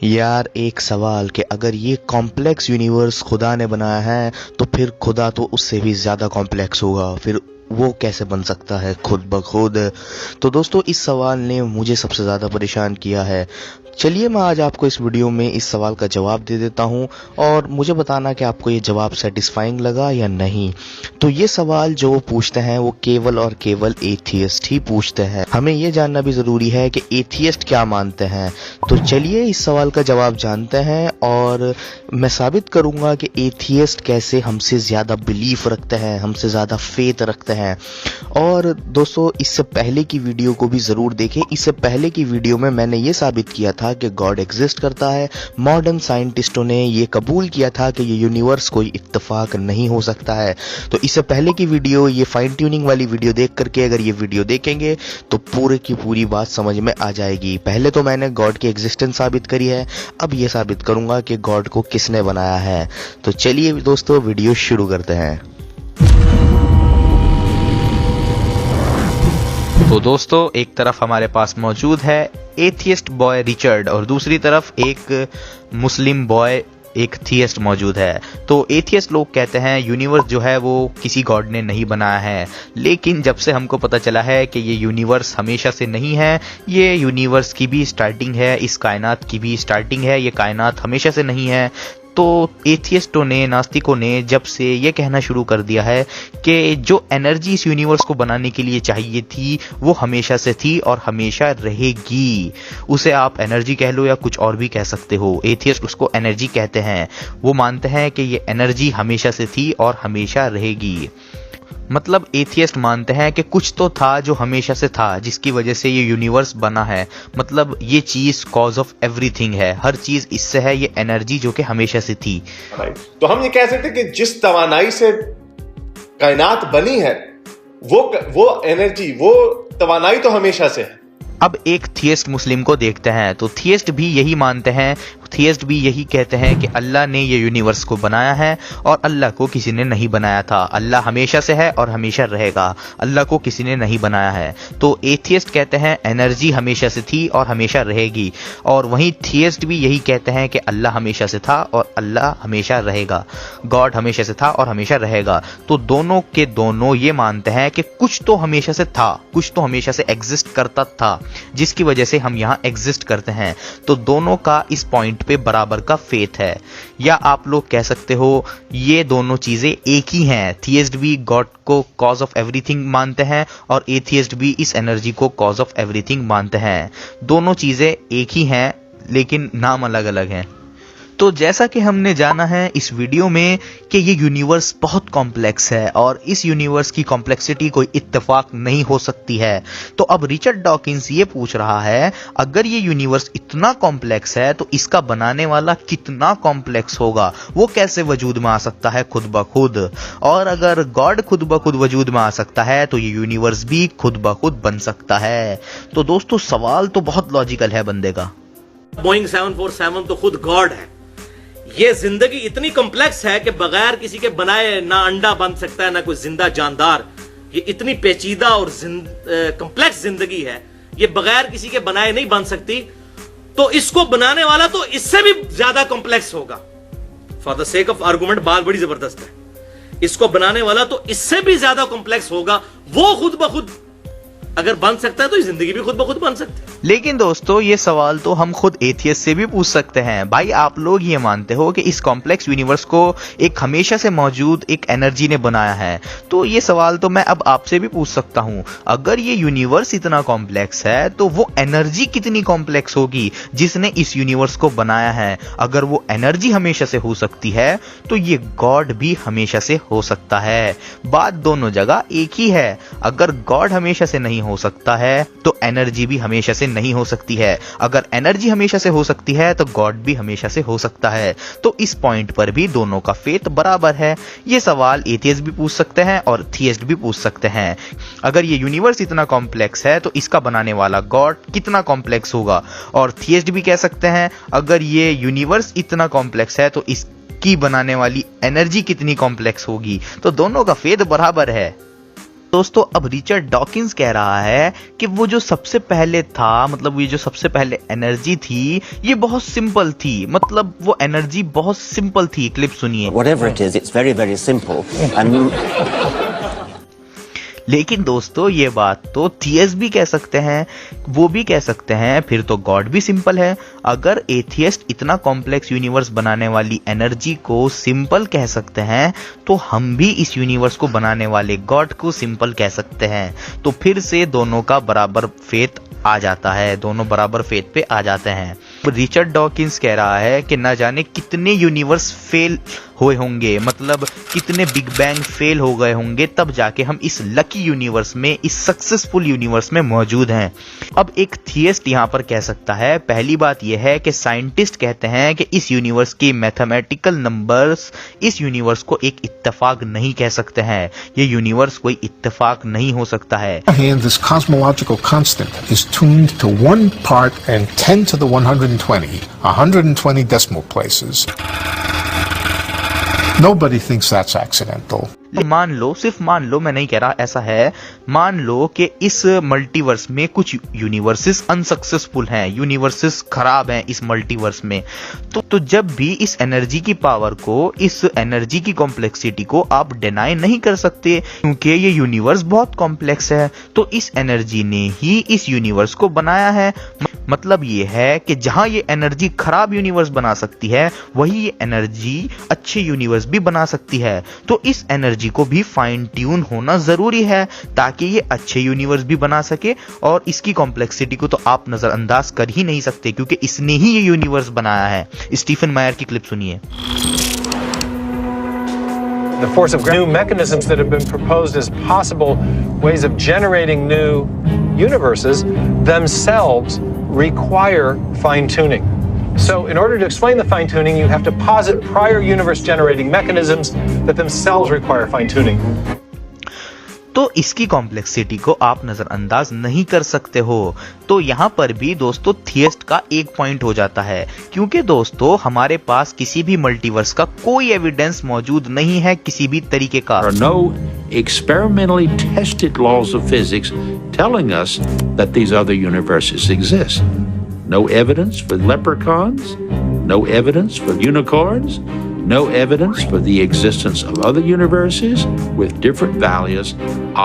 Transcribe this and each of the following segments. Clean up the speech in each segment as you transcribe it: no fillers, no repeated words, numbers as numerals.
यार एक सवाल कि अगर ये कॉम्प्लेक्स यूनिवर्स खुदा ने बनाया है तो फिर खुदा तो उससे भी ज़्यादा कॉम्प्लेक्स होगा, फिर वो कैसे बन सकता है खुद ब खुद। तो दोस्तों इस सवाल ने मुझे सबसे ज़्यादा परेशान किया है। चलिए मैं आज आपको इस वीडियो में इस सवाल का जवाब दे देता हूं और मुझे बताना कि आपको ये जवाब सेटिस्फाइंग लगा या नहीं। तो ये सवाल जो पूछते हैं वो केवल और केवल एथियस्ट ही पूछते हैं। हमें ये जानना भी ज़रूरी है कि एथियस्ट क्या मानते हैं। तो चलिए इस सवाल का जवाब जानते हैं और मैं साबित करूंगा कि एथियस्ट कैसे हमसे ज़्यादा बिलीफ रखते हैं, हमसे ज़्यादा फेथ रखते हैं। और दोस्तों इससे पहले की वीडियो को भी ज़रूर देखें। इससे पहले की वीडियो में मैंने ये साबित किया था कि गॉड एग्जिस्ट करता है। मॉडर्न साइंटिस्टों ने ये कबूल किया था कि ये यूनिवर्स कोई इत्तेफाक नहीं हो सकता है। तो इससे पहले की वीडियो, ये फाइन ट्यूनिंग वाली वीडियो देख करके अगर ये वीडियो देखेंगे तो पूरे की पूरी बात समझ में आ जाएगी। पहले तो मैंने गॉड की एग्जिस्टेंस साबित करी है, अब ये साबित करूंगा कि गॉड को किसने बनाया है। तो चलिए दोस्तों वीडियो शुरू करते हैं। तो दोस्तों एक तरफ हमारे पास मौजूद है एथियस्ट बॉय रिचर्ड और दूसरी तरफ एक मुस्लिम बॉय एक थियस्ट मौजूद है। तो एथियस्ट लोग कहते हैं यूनिवर्स जो है वो किसी गॉड ने नहीं बनाया है, लेकिन जब से हमको पता चला है कि ये यूनिवर्स हमेशा से नहीं है, ये यूनिवर्स की भी स्टार्टिंग है, इस कायनात की भी स्टार्टिंग है, ये कायनात हमेशा से नहीं है, तो एथियस्टों ने, नास्तिकों ने जब से ये कहना शुरू कर दिया है कि जो एनर्जी इस यूनिवर्स को बनाने के लिए चाहिए थी वो हमेशा से थी और हमेशा रहेगी। उसे आप एनर्जी कह लो या कुछ और भी कह सकते हो, एथियस्ट उसको एनर्जी कहते हैं। वो मानते हैं कि ये एनर्जी हमेशा से थी और हमेशा रहेगी। मतलब एथियस्ट मानते हैं कि कुछ तो था जो हमेशा से था, जिसकी वजह से ये यूनिवर्स बना है। मतलब ये चीज कॉज ऑफ एवरीथिंग है, हर चीज इससे है, ये एनर्जी जो कि हमेशा से थी। तो हम ये कह सकते हैं कि जिस तवानाई से कायनात बनी है वो एनर्जी, वो तवानाई तो हमेशा से है। अब एक थियस्ट मुस्लिम को देखते हैं। तो थियस्ट भी यही मानते हैं, थियस्ट भी यही कहते हैं कि अल्लाह ने ये यूनिवर्स को बनाया है और अल्लाह को किसी ने नहीं बनाया था। अल्लाह हमेशा से है और हमेशा रहेगा, अल्लाह को किसी ने नहीं बनाया है। तो एथियस्ट कहते हैं एनर्जी हमेशा से थी और हमेशा रहेगी, और वहीं थियस्ट भी यही कहते हैं कि अल्लाह हमेशा से था और अल्लाह हमेशा रहेगा, गॉड हमेशा से था और हमेशा रहेगा। तो दोनों के दोनों ये मानते हैं कि कुछ तो हमेशा से था, कुछ तो हमेशा से एग्जिस्ट करता था, जिसकी वजह से हम यहाँ एग्जिस्ट करते हैं। तो दोनों का इस पॉइंट पे बराबर का फेथ है, या आप लोग कह सकते हो ये दोनों चीजें एक ही हैं। थियस्ट भी गॉड को कॉज ऑफ एवरीथिंग मानते हैं और एथियस्ट भी इस एनर्जी को कॉज ऑफ एवरीथिंग मानते हैं। दोनों चीजें एक ही हैं लेकिन नाम अलग अलग हैं। तो जैसा कि हमने जाना है इस वीडियो में कि ये यूनिवर्स बहुत कॉम्प्लेक्स है और इस यूनिवर्स की कॉम्प्लेक्सिटी कोई इत्तेफाक नहीं हो सकती है। तो अब रिचर्ड डॉकिंस ये पूछ रहा है, अगर ये यूनिवर्स इतना कॉम्प्लेक्स है तो इसका बनाने वाला कितना कॉम्प्लेक्स होगा, वो कैसे वजूद में आ सकता है खुद ब खुद। और अगर गॉड खुद ब खुद वजूद में आ सकता है तो ये यूनिवर्स भी खुद ब खुद बन सकता है। तो दोस्तों सवाल तो बहुत लॉजिकल है बंदे का। बोइंग 747 तो खुद गॉड है। ये जिंदगी इतनी कॉम्प्लेक्स है कि बगैर किसी के बनाए ना अंडा बन सकता है ना कोई जिंदा जानदार। ये इतनी पेचीदा और कॉम्प्लेक्स जिंदगी है, ये बगैर किसी के बनाए नहीं बन सकती। तो इसको बनाने वाला तो इससे भी ज्यादा कॉम्प्लेक्स होगा। For the sake of argument बात बड़ी जबरदस्त है। इसको बनाने वाला तो इससे भी ज्यादा कॉम्प्लेक्स होगा। वो खुद ब खुद अगर बन सकता है तो जिंदगी भी खुद ब खुद बन सकती है। लेकिन दोस्तों ये सवाल तो हम खुद एथियस्ट से भी पूछ सकते हैं। भाई आप लोग ये मानते हो कि इस कॉम्प्लेक्स यूनिवर्स को एक हमेशा से मौजूद एक एनर्जी ने बनाया है, तो ये सवाल तो मैं अब आपसे भी पूछ सकता हूं, अगर ये यूनिवर्स इतना कॉम्प्लेक्स है तो वो एनर्जी कितनी कॉम्प्लेक्स होगी जिसने इस यूनिवर्स को बनाया है। अगर वो एनर्जी हमेशा से हो सकती है तो ये गॉड भी हमेशा से हो सकता है। बात दोनों जगह एक ही है। अगर गॉड हमेशा से नहीं हो सकता है तो एनर्जी भी हमेशा से नहीं हो सकती है। अगर एनर्जी हमेशा से हो सकती है तो गॉड भी हमेशा से हो सकता है। तो इस पॉइंट पर भी दोनों का फेथ बराबर है। ये सवाल एथियस्ट भी पूछ सकते हैं और थियस्ट भी पूछ सकते हैं। अगर ये यूनिवर्स इतना कॉम्प्लेक्स है तो इसका बनाने वाला गॉड कितना कॉम्प्लेक्स होगा। और थियस्ट भी कह सकते हैं अगर ये यूनिवर्स इतना कॉम्प्लेक्स है तो इसकी बनाने वाली एनर्जी कितनी कॉम्प्लेक्स होगी। तो दोनों का फेथ बराबर है। दोस्तों अब रिचर्ड डॉकिंस कह रहा है कि वो जो सबसे पहले था, मतलब ये जो सबसे पहले एनर्जी थी ये बहुत सिंपल थी, मतलब वो एनर्जी बहुत सिंपल थी। क्लिप सुनिए। Whatever it is, it's very, very simple. लेकिन दोस्तों ये बात तो थियस्ट भी कह सकते हैं, वो भी कह सकते हैं, फिर तो गॉड भी सिंपल है। अगर एथियस्ट इतना कॉम्प्लेक्स यूनिवर्स बनाने वाली एनर्जी को सिंपल कह सकते हैं तो हम भी इस यूनिवर्स को बनाने वाले गॉड को सिंपल कह सकते हैं। तो फिर से दोनों का बराबर फेथ आ जाता है, दोनों बराबर फेथ पे आ जाते हैं। रिचर्ड डॉकिंस कह रहा है कि ना जाने कितने यूनिवर्स फेल हुए होंगे, मतलब कितने बिग बैंग फेल हो गए होंगे, तब जाके हम इस लकी यूनिवर्स में, इस सक्सेसफुल यूनिवर्स में मौजूद हैं। अब एक थियस्ट यहाँ पर कह सकता है, पहली बात यह है कि साइंटिस्ट कहते हैं कि इस यूनिवर्स की मैथमेटिकल नंबर्स इस यूनिवर्स को एक इत्तेफाक नहीं कह सकते हैं, ये यूनिवर्स कोई इत्तेफाक नहीं हो सकता है। This cosmological constant is tuned to 1 part and 10 to the 120 decimal places. Nobody thinks that's accidental. मान लो, सिर्फ मान लो, मैं नहीं कह रहा ऐसा है, मान लो कि इस मल्टीवर्स में कुछ यूनिवर्सेस अनसक्सेसफुल हैं, यूनिवर्सेस खराब हैं इस मल्टीवर्स में, तो जब भी इस एनर्जी की पावर को, इस एनर्जी की कॉम्प्लेक्सिटी को आप डिनाई नहीं कर सकते, क्योंकि ये यूनिवर्स बहुत कॉम्प्लेक्स है, तो इस एनर्जी ने ही इस यूनिवर्स को बनाया है। मतलब ये है कि जहां ये एनर्जी खराब यूनिवर्स बना सकती है, वही ये एनर्जी अच्छे यूनिवर्स भी बना सकती है। तो इस एनर्जी को भी फाइन ट्यून होना जरूरी है ताकि ये अच्छे यूनिवर्स भी बना सके, और इसकी कॉम्प्लेक्सिटी को तो आप नजरअंदाज कर ही नहीं सकते क्योंकि इसने ही ये यूनिवर्स बनाया है। स्टीफन मायर की क्लिप सुनिए। The force of new mechanisms that have been proposed as possible ways of generating new universes themselves require fine-tuning. So in order to explain the fine-tuning, you have to posit prior universe-generating mechanisms that themselves require fine-tuning. तो इसकी complexity को आप नजरअंदाज नहीं कर सकते हो। तो यहाँ पर भी दोस्तों थियस्ट का एक पॉइंट हो जाता है, क्योंकि दोस्तों हमारे पास किसी भी मल्टीवर्स का कोई एविडेंस मौजूद नहीं है किसी भी तरीके का। There are no experimentally tested laws of physics telling us that these other universes exist. No evidence for leprechauns, no evidence for unicorns, no evidence for the existence of other universes with different values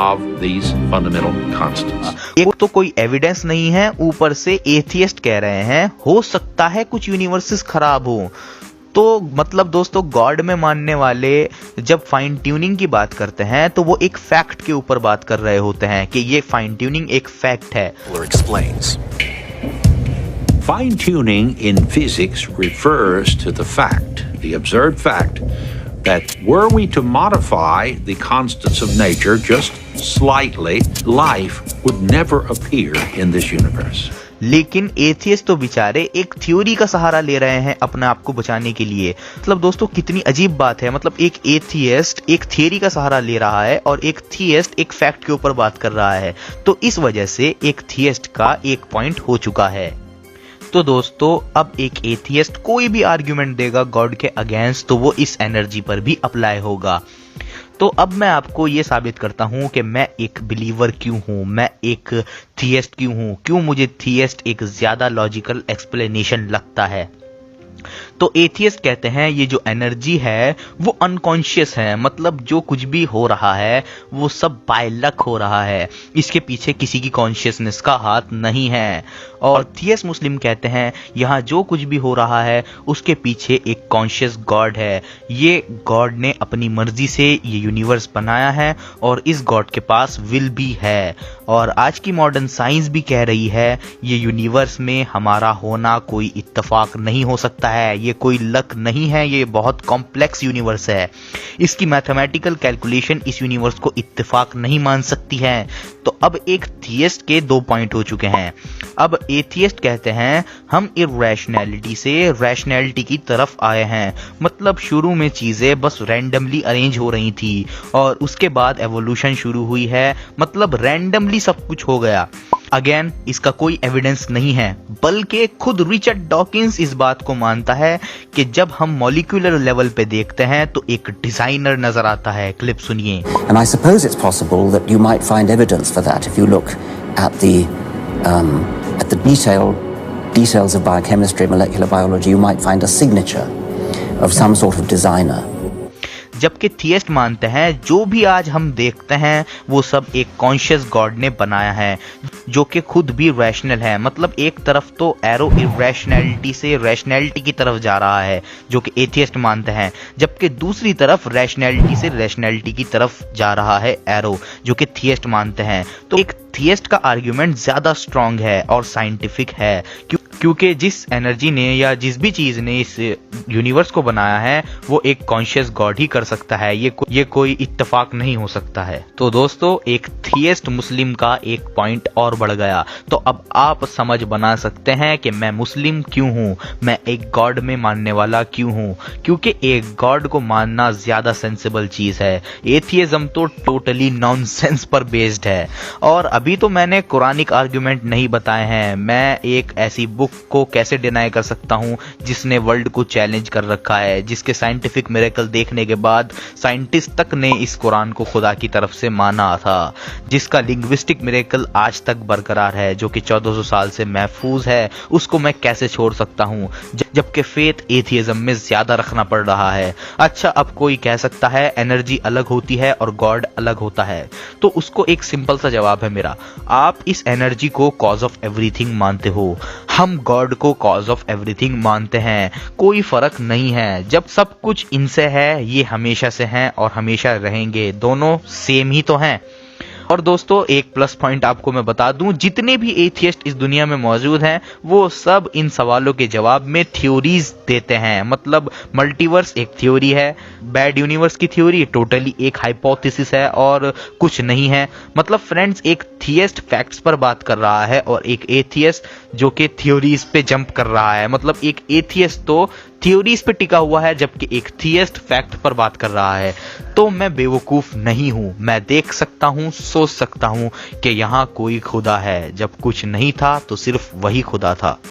of these fundamental constants. एक तो कोई evidence नहीं है, ऊपर से atheist कह रहे हैं हो सकता है कुछ यूनिवर्सेस खराब हो। तो मतलब दोस्तों गॉड में मानने वाले जब फाइन ट्यूनिंग की बात करते हैं तो वो एक फैक्ट के ऊपर बात कर रहे होते हैं कि ये फाइन ट्यूनिंग एक फैक्ट है। Fine-tuning in physics refers to the fact, the observed fact, that were we to modify the constants of nature just slightly, life would never appear in this universe. लेकिन atheist तो बेचारे एक theory का सहारा ले रहे हैं अपने आप को बचाने के लिए। मतलब दोस्तों कितनी अजीब बात है, मतलब एक एथियस्ट एक थ्योरी का सहारा ले रहा है और एक थियस्ट एक फैक्ट के ऊपर बात कर रहा है। तो इस वजह से एक थियस्ट का एक पॉइंट हो चुका है। तो दोस्तों अब एक एथियस्ट कोई भी आर्ग्यूमेंट देगा गॉड के अगेंस्ट तो वो इस एनर्जी पर भी अप्लाई होगा। तो अब मैं आपको ये साबित करता हूं कि मैं एक बिलीवर क्यों हूं, मैं एक थियस्ट क्यों हूं, क्यों मुझे थियस्ट एक ज्यादा लॉजिकल एक्सप्लेनेशन लगता है। तो एथियस्ट कहते हैं ये जो एनर्जी है वो अनकॉन्शियस है, मतलब जो कुछ भी हो रहा है वो सब बाय लक हो रहा है, इसके पीछे किसी की कॉन्शियसनेस का हाथ नहीं है। और थियस्ट मुस्लिम कहते हैं यहाँ जो कुछ भी हो रहा है उसके पीछे एक कॉन्शियस गॉड है, ये गॉड ने अपनी मर्जी से ये यूनिवर्स बनाया है और इस गॉड के पास विल भी है। और आज की मॉडर्न साइंस भी कह रही है ये यूनिवर्स में हमारा होना कोई इत्तेफाक नहीं हो सकता है, ये कोई लक नहीं है, ये बहुत कॉम्प्लेक्स यूनिवर्स है, इसकी मैथमेटिकल कैलकुलेशन इस यूनिवर्स को इत्तेफाक नहीं मान सकती है। तो अब एक थियस्ट के 2 पॉइंट हो चुके हैं। अब एथियस्ट कहते हैं हम इरैशनैलिटी से रैशनैलिटी की तरफ आए हैं, मतलब शुरू में चीजें बस रैंडमली अरेंज हो रही थी और उसके बाद एवोल्यूशन शुरू हुई है, मतलब रैंडमली सब कुछ हो गया। अगेन इसका कोई एविडेंस नहीं है, बल्कि खुद रिचर्ड डॉकिंस इस बात को मानता है कि जब हम मॉलिक्यूलर लेवल पे देखते हैं तो एक डिजाइनर नजर आता है। क्लिप सुनिए। And I suppose it's possible that you might find evidence for that if you look at the details of biochemistry, molecular biology. You might find a signature of some sort of designer. जबकि थियस्ट मानते हैं जो भी आज हम देखते हैं वो सब एक कॉन्शियस गॉड ने बनाया है, जो कि खुद भी रैशनल है। मतलब एक तरफ तो एरो इरेशनैलिटी से रैशनैलिटी की तरफ जा रहा है जो कि एथियस्ट मानते हैं, जबकि दूसरी तरफ रैशनैलिटी से रैशनैलिटी की तरफ जा रहा है एरो, जो कि थियस्ट मानते हैं। तो एक थियस्ट का आर्ग्यूमेंट ज्यादा स्ट्रांग है और साइंटिफिक है, क्योंकि जिस एनर्जी ने या जिस भी चीज ने इस यूनिवर्स को बनाया है वो एक कॉन्शियस गॉड ही कर सकता है। ये कोई इत्तेफाक नहीं हो सकता है। तो दोस्तों, एक थियस्ट मुस्लिम का एक पॉइंट और बढ़ गया। तो अब आप समझ बना सकते हैं कि मैं मुस्लिम क्यों हूं, मैं एक गॉड में मानने वाला क्यों हूं, क्योंकि एक गॉड को मानना ज्यादा सेंसिबल चीज है। एथियज्म तो टोटली नॉनसेंस पर बेस्ड है। और अभी तो मैंने कुरानिक आर्ग्यूमेंट नहीं बताए हैं। मैं एक ऐसी बुक को कैसे डिनाई कर सकता हूं जिसने वर्ल्ड को चैलेंज कर रखा है, जिसके साइंटिफिक मिरेकल देखने के बाद साइंटिस्ट तक ने इस कुरान को खुदा की तरफ से माना था, जिसका लिंग्विस्टिक मिरेकल आज तक बरकरार है, जो कि 1400 साल से महफूज है। उसको मैं कैसे छोड़ सकता हूं जबकि फेथ एथियज्म में ज्यादा रखना पड़ रहा है। अच्छा, अब कोई कह सकता है एनर्जी अलग होती है और गॉड अलग होता है, तो उसको एक सिंपल सा जवाब है मेरा, आप इस एनर्जी को कॉज ऑफ एवरीथिंग मानते हो, हम गॉड को कॉज ऑफ एवरीथिंग मानते हैं। कोई फर्क नहीं है, जब सब कुछ इनसे है, ये हमेशा से हैं और हमेशा रहेंगे, दोनों सेम ही तो हैं। और दोस्तों, एक प्लस पॉइंट आपको मैं बता दूं, जितने भी एथियस्ट इस दुनिया में मौजूद हैं वो सब इन सवालों के जवाब में थ्योरीज देते हैं। मतलब मल्टीवर्स एक थ्योरी है, बैड यूनिवर्स की थ्योरी टोटली एक हाइपोथेसिस है और कुछ नहीं है। मतलब फ्रेंड्स, एक थियस्ट फैक्ट्स पर बात कर रहा है और एक एथियस्ट जो कि थ्योरीज पे जंप कर रहा है। मतलब एक एथियस्ट तो थ्योरीज पे टिका हुआ है जबकि एक थियस्ट फैक्ट पर बात कर रहा है। तो मैं बेवकूफ नहीं हूं, मैं देख सकता हूं, सोच सकता हूं कि यहां कोई खुदा है। जब कुछ नहीं था तो सिर्फ वही खुदा था।